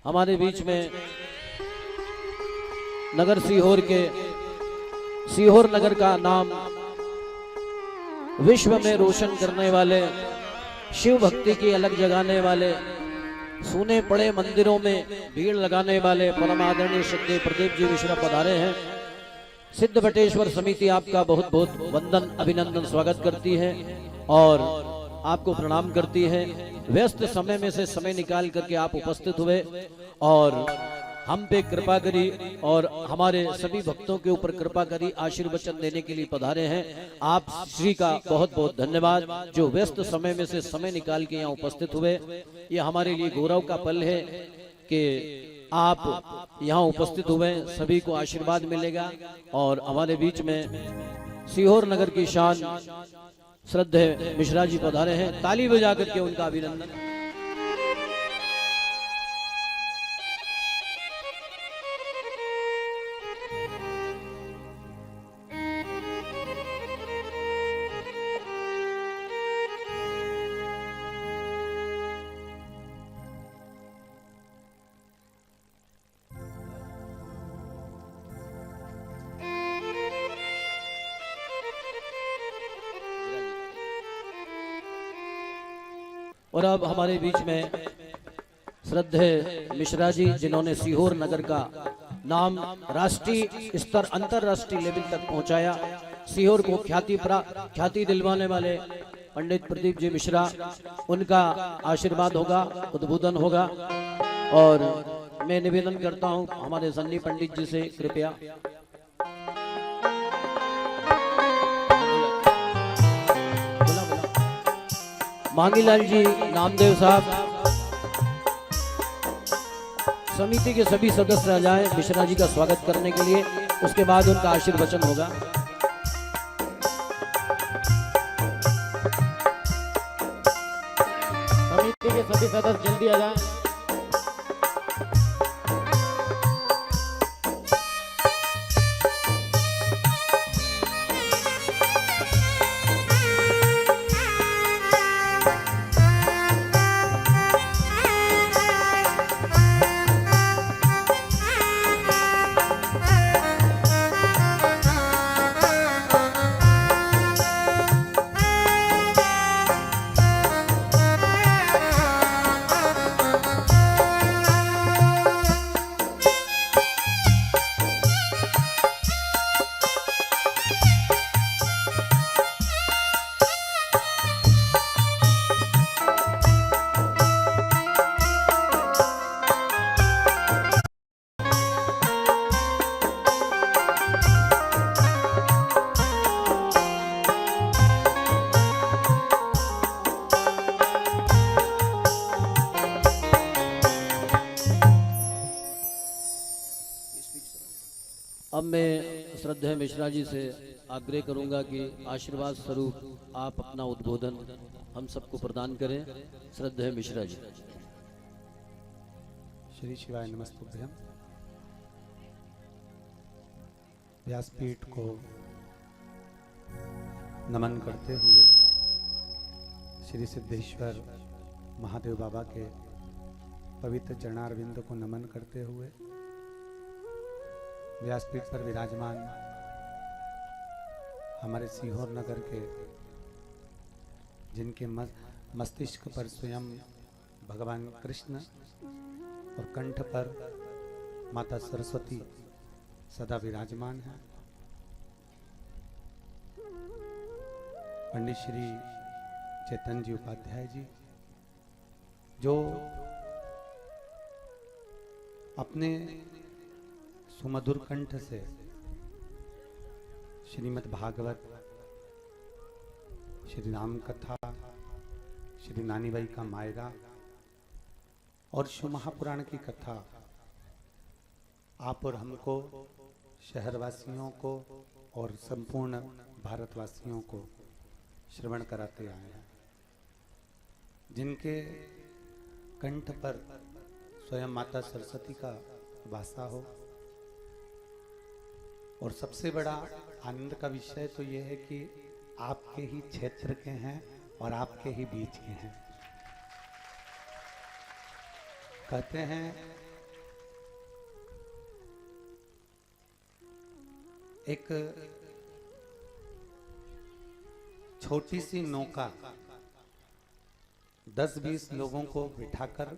हमारे बीच में नगर सीहोर के सीहोर नगर का नाम विश्व में रोशन करने वाले, शिव भक्ति की अलग जगाने वाले, सुने पड़े मंदिरों में भीड़ लगाने वाले परम आदरणीय श्रद्धेय प्रदीप जी मिश्रा पधारे हैं। सिद्ध बटेश्वर समिति आपका बहुत बहुत वंदन अभिनंदन स्वागत करती है और आपको प्रणाम करती है। व्यस्त समय में से समय निकाल करके आप उपस्थित हुए और हम पे कृपा करी और हमारे सभी भक्तों के ऊपर कृपा करी, आशीर्वचन देने के लिए पधारे हैं। आप श्री का बहुत बहुत धन्यवाद जो व्यस्त समय में से समय निकाल के यहाँ उपस्थित हुए। ये हमारे लिए गौरव का पल है कि आप यहाँ उपस्थित हुए, सभी को आशीर्वाद मिलेगा। और हमारे बीच में सीहोर नगर की शान श्रद्धेय मिश्रा जी पधारे हैं, ताली बजा करके उनका अभिनंदन। और अब हमारे बीच में श्रद्धेय मिश्रा जी, जिन्होंने सीहोर नगर का नाम राष्ट्रीय स्तर अंतरराष्ट्रीय लेवल तक पहुंचाया, सीहोर को ख्याति दिलवाने वाले पंडित प्रदीप जी मिश्रा, उनका आशीर्वाद होगा, उद्बोधन होगा। और मैं निवेदन करता हूं हमारे सन्नी पंडित जी से कृपया। मांगीलाल जी, नामदेव साहब, समिति के सभी सदस्य आ जाएं मिश्रा जी का स्वागत करने के लिए, उसके बाद उनका आशीर्वचन होगा। समिति के सभी सदस्य जल्दी आ जाएं। अब मैं श्रद्धेय मिश्रा जी से आग्रह करूंगा कि आशीर्वाद स्वरूप आप अपना उद्बोधन हम सबको प्रदान करें। श्रद्धेय मिश्रा जी। श्री शिवाय नमस्तुभ्यम। व्यासपीठ को नमन करते हुए श्री सिद्धेश्वर महादेव बाबा के पवित्र चरणारविंद को नमन करते हुए व्यासपीठ पर विराजमान हमारे सीहोर नगर के, जिनके मस्तिष्क पर स्वयं भगवान कृष्ण और कंठ पर माता सरस्वती सदा विराजमान है, पंडित श्री चेतन जी उपाध्याय जी, जो अपने सुमधुर कंठ से श्रीमद् भागवत, श्री राम कथा, श्री नानीबाई का मायरा और शिव महापुराण की कथा आप और हमको, शहरवासियों को और संपूर्ण भारतवासियों को श्रवण कराते आए हैं, जिनके कंठ पर स्वयं माता सरस्वती का वासा हो। और सबसे बड़ा आनंद का विषय तो यह है कि आपके ही क्षेत्र के हैं और आपके ही बीच के हैं। कहते हैं एक छोटी सी नौका 10-20 लोगों को बिठाकर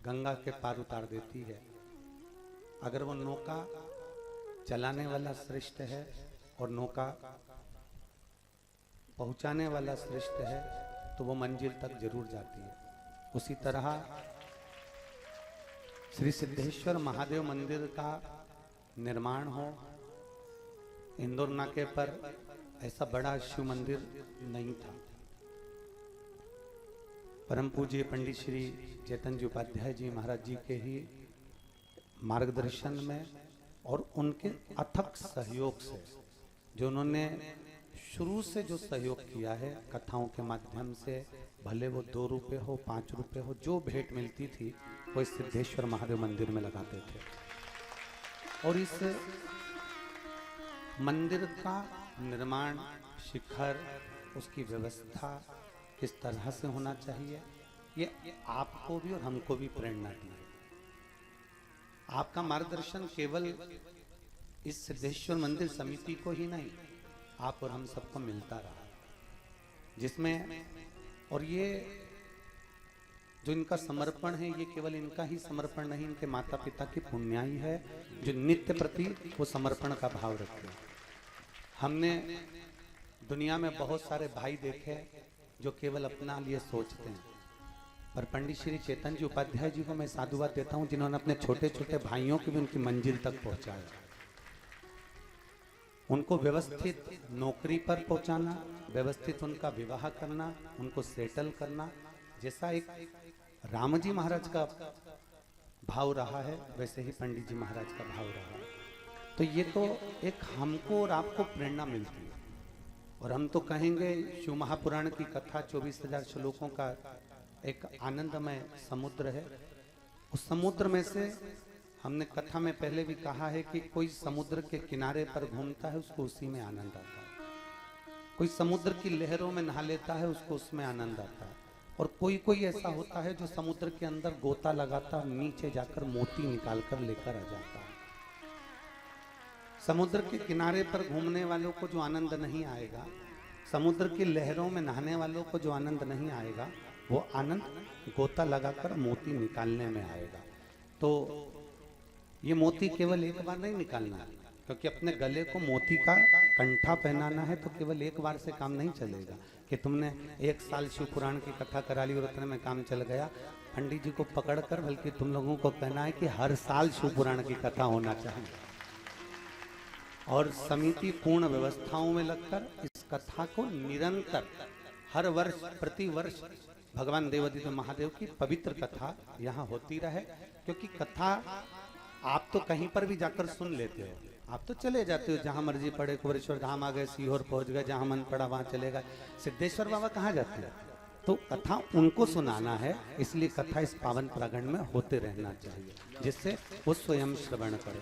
गंगा के पार उतार देती है। अगर वो नौका चलाने वाला श्रेष्ठ है और नौका पहुंचाने वाला श्रेष्ठ है तो वो मंजिल तक जरूर जाती है। उसी तरह श्री सिद्धेश्वर महादेव मंदिर का निर्माण हो, इंदौर नाके पर ऐसा बड़ा शिव मंदिर नहीं था। परम पूज्य पंडित श्री चेतन जी उपाध्याय जी महाराज जी के ही मार्गदर्शन में और उनके अथक सहयोग से, जो उन्होंने शुरू से जो सहयोग किया है कथाओं के माध्यम से, भले वो 2 रुपए हो 5 रुपए हो, जो भेंट मिलती थी वो इस सिद्धेश्वर महादेव मंदिर में लगाते थे। और इस मंदिर का निर्माण, शिखर, उसकी व्यवस्था किस तरह से होना चाहिए, ये आपको भी और हमको भी प्रेरणा दी है। आपका मार्गदर्शन केवल इस सिद्धेश्वर मंदिर समिति को ही नहीं, आप और हम सबको मिलता रहा, जिसमें और ये जो इनका समर्पण है, ये केवल इनका ही समर्पण नहीं, इनके माता पिता की पुण्याई है जो नित्य प्रति वो समर्पण का भाव रखते हैं। हमने दुनिया में बहुत सारे भाई देखे जो केवल अपना लिए सोचते हैं, पर पंडित श्री चेतन जी उपाध्याय जी को मैं साधुवाद देता हूं जिन्होंने अपने छोटे छोटे भाइयों की भी उनकी मंजिल तक पहुंचाया। उनको व्यवस्थित नौकरी पर पहुंचाना, व्यवस्थित उनका विवाह करना, उनको सेटल करना, जैसा एक राम जी महाराज का भाव रहा है वैसे ही पंडित जी महाराज का भाव रहा है। तो ये तो एक हमको और आपको प्रेरणा मिलती है। और हम तो कहेंगे शिव महापुराण की कथा 24,000 श्लोकों का एक आनंदमय समुद्र है। उस समुद्र में से हमने कथा में पहले भी कहा है कि कोई समुद्र के किनारे पर घूमता है उसको उसी में आनंद आता है, कोई समुद्र की लहरों में नहा लेता है उसको उसमें आनंद आता है, और कोई कोई ऐसा होता है जो समुद्र के अंदर गोता लगाता नीचे जाकर मोती निकाल कर लेकर आ जाता है। समुद्र के किनारे पर घूमने वालों को जो आनंद नहीं आएगा, समुद्र की लहरों में नहाने वालों को जो आनंद नहीं आएगा, वो आनंद गोता लगाकर मोती निकालने में आएगा। तो ये मोती केवल एक बार नहीं निकालना है, क्योंकि अपने गले को मोती का कंठा पहनाना है तो केवल एक बार से काम नहीं चलेगा कि तुमने 1 साल शिव पुराण की कथा करा ली और उतने में काम चल गया। पंडित जी को पकड़कर बल्कि तुम लोगों को कहना है कि हर साल शिव पुराण की कथा होना चाहिए, और समिति पूर्ण व्यवस्थाओं में लगकर इस कथा को निरंतर हर वर्ष प्रति वर्ष भगवान देवादिदेव महादेव की पवित्र कथा यहाँ होती रहे। क्योंकि कथा आप तो कहीं पर भी जाकर सुन लेते हो, आप तो चले जाते हो जहां मर्जी पड़े, कुबेरेश्वर धाम आ गए, सीहोर पहुंच गए, जहां मन पड़ा वहां चले गए। सिद्धेश्वर बाबा कहाँ जाते हैं? तो कथा उनको सुनाना है, इसलिए कथा इस पावन प्रांगण में होते रहना चाहिए जिससे वो स्वयं श्रवण करें।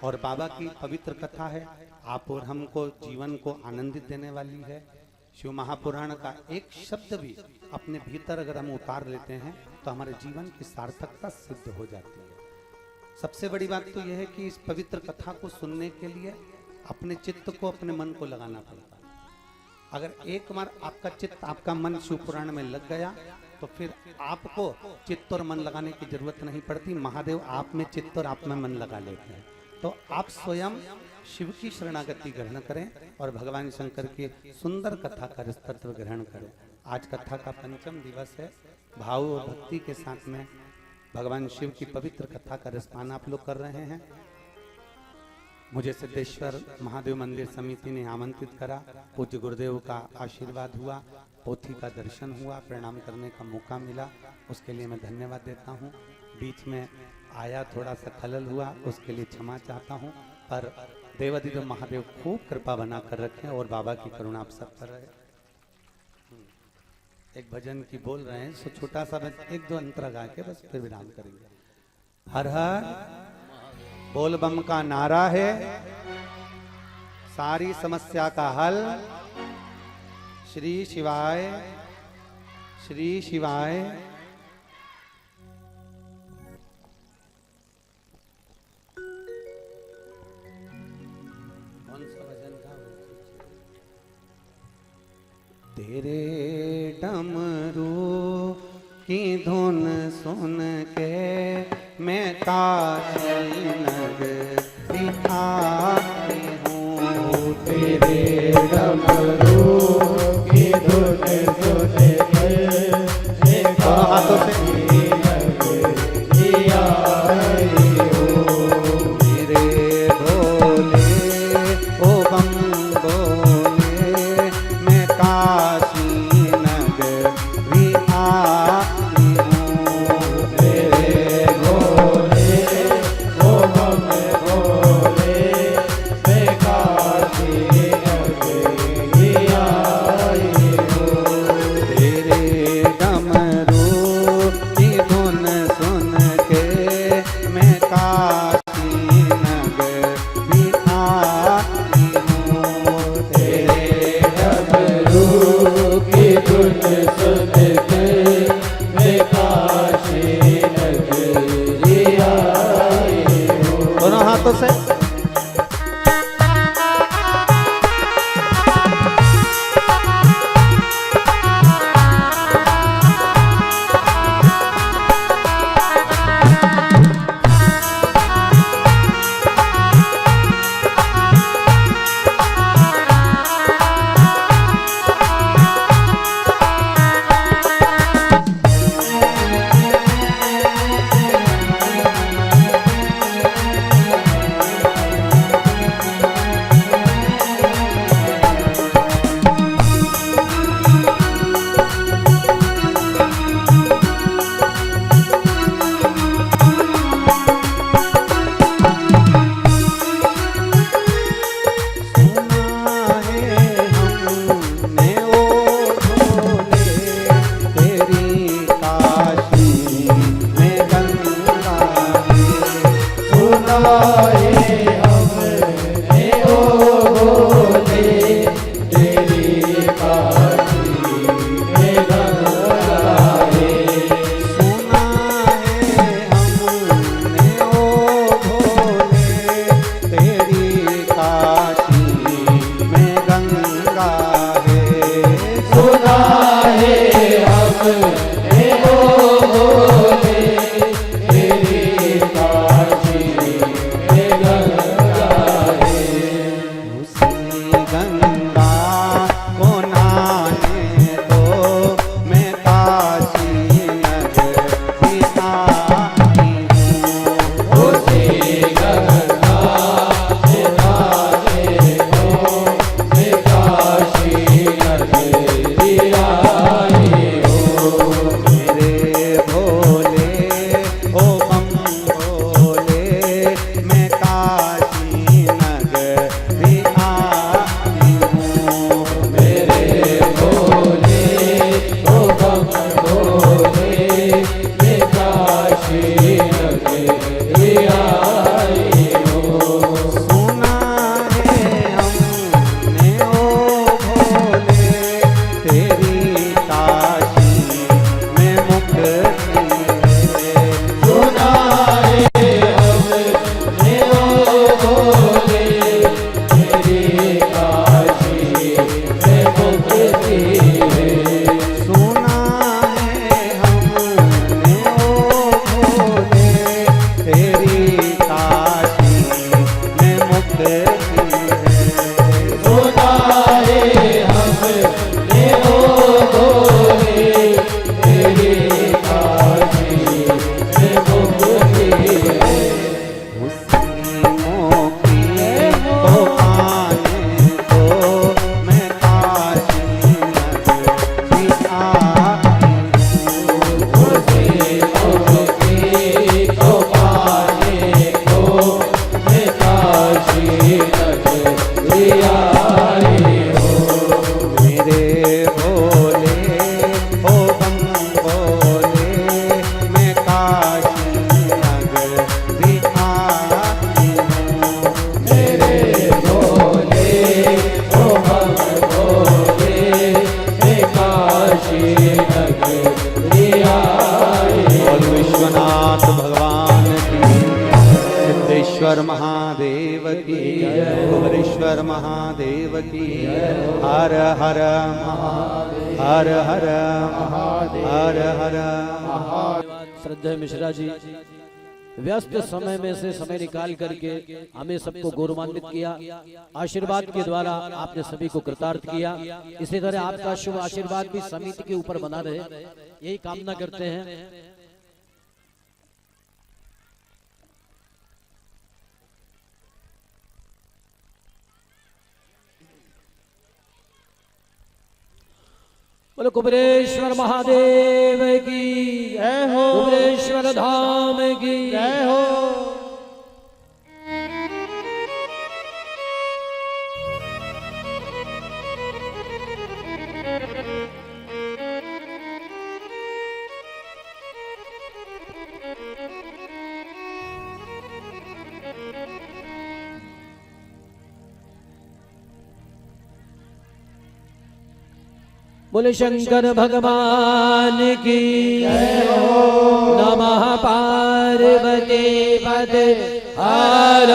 और बाबा की पवित्र कथा है, आप और हमको जीवन को आनंदित देने वाली है। शिव महापुराण का एक शब्द भी अपने भीतर अगर हम उतार लेते हैं तो हमारे जीवन की सार्थकता सिद्ध हो जाती है। सबसे बड़ी बात तो यह है कि इस पवित्र कथा को सुनने के लिए अपने चित्त को, अपने मन को लगाना पड़ता है। अगर एक बार आपका चित्त, आपका मन शिव पुराण में लग गया तो फिर आपको चित्त और मन लगाने की जरूरत नहीं पड़ती। महादेव आप में चित्त और आप में मन लगा लेते हैं। तो आप स्वयं शिव की शरणागति ग्रहण करें और भगवान शंकर की सुंदर कथा का रसतत्व ग्रहण करें। आज कथा का 5वां दिवस है। भाव और भक्ति के साथ में भगवान शिव की पवित्र कथा का रसपान आप लोग कर रहे हैं। मुझे सिद्धेश्वर महादेव मंदिर समिति ने आमंत्रित करा, पूज्य गुरुदेव का आशीर्वाद हुआ, पोथी का दर्शन हुआ, प्रणाम करने का मौका मिला, उसके लिए मैं धन्यवाद देता हूँ। बीच में आया थोड़ा सा खलल हुआ, उसके लिए क्षमा चाहता हूँ, पर देवादिदेव महादेव खूब कृपा बना कर रखें और बाबा की करुणा आप सब पर रहे। एक भजन की बोल रहे हैं, सो छोटा सा 1-2 अंतरा गा के बस फिर विराम करेंगे। हर हर बोल बम का नारा है, सारी समस्या का हल। श्री शिवाय, श्री शिवाय। कौन तेरे डमरू की धुन सुन के मैं काशी नगरी आई हूँ। तेरे डमरू की धुन सुन के हाथों से मेरे भोले ओ बम भोले मैं काशी नगरी आई हूँ। तेरे भोले ओ कुबेरेश्वर महादेव की कुबेरेश्वर महादेव की हर हर महादेव हर हर हर हर। श्रद्धेय मिश्रा जी व्यस्त समय में से समय निकाल करके हमें सबको गौरवान्वित किया, आशीर्वाद के द्वारा आपने सभी को कृतार्थ किया। इसी तरह आपका शुभ आशीर्वाद भी समिति के ऊपर बना रहे, यही कामना करते हैं। बोलो कुबेरेश्वर महादेव की जय हो, कुबेरेश्वर धाम की जय हो। बोले शंकर भगवान की जय हो। नमः पार्वती पते हर